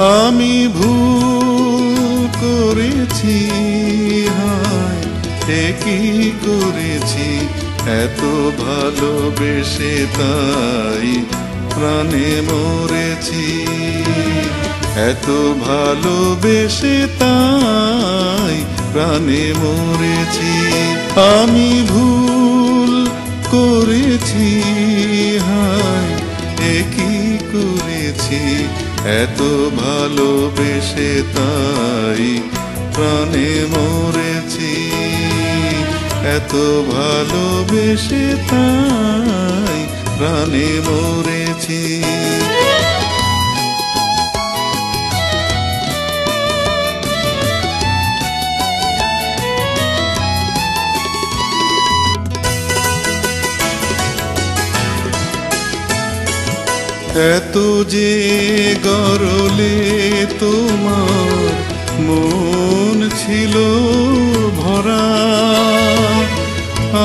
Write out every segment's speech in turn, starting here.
আমি ভুল করেছি, হায় কি করেছি, এত ভালোবেসে তাই প্রাণে মরেছি, এত ভালোবেসে তাই প্রাণে মরেছি। আমি ভুল করেছি, হায় কি করেছি, এত ভালোবেসে তাই প্রাণে মরেছি, এত ভালোবেসে তাই প্রাণে মরেছি। এত যে গরলে তোমার মন ছিল ভরা,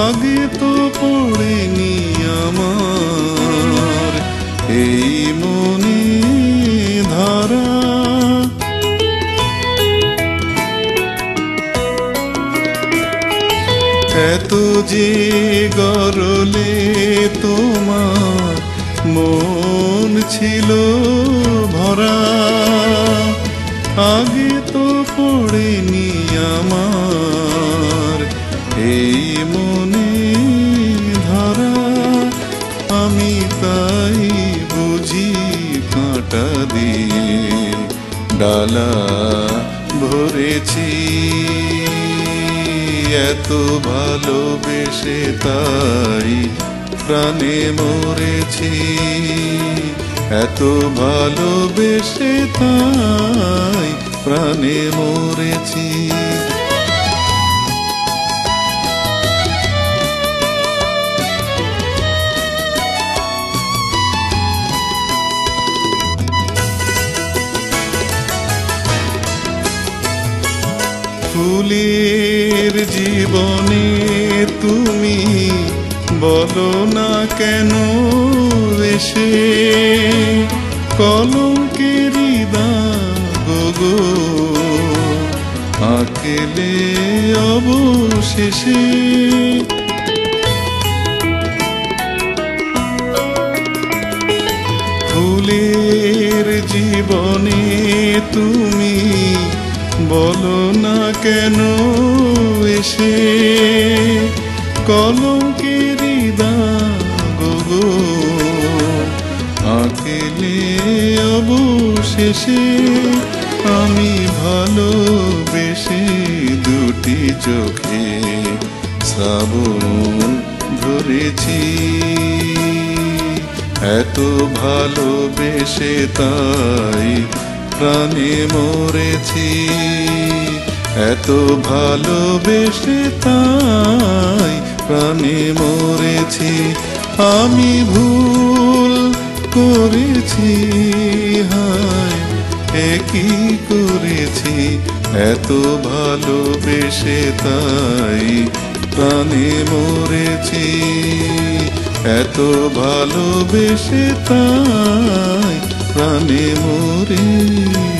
আগে তো পড়েনি আমার এই মনে ধারা। এত যে গরলে তোমার মন ছিল ভরা, আগে তো পড়েনি আমার এই মনে ধরা। আমি তাই বুঝি কাঁটা দিয়ে ডালা ভরেছি, এত ভালোবেসে তাই প্রাণে মরেছি, এত ভালোবেসে তাই প্রাণে মরেছি। ফুলের জীবনে তুমি বলো না কেন এসে, কলঙ্কেরি দাগ গো আঁকলে অবশেষে। ফুলের জীবনে তুমি বলো না কেন এসে, কলঙ্কেরি দাগ গো আঁকলে অবশেষে। আমি ভালোবেসে দুটি চোখে শ্রাবণ ধরেছি, এত ভালোবেসে তাই প্রাণে মরেছি, এত ভালোবেসে তাই প্রাণে মরেছি। আমি ভুল করেছি, হায় কি করেছি, এত ভালোবেসে তাই প্রাণে মরেছি, এত ভালোবেসে তাই প্রাণে মরেছি।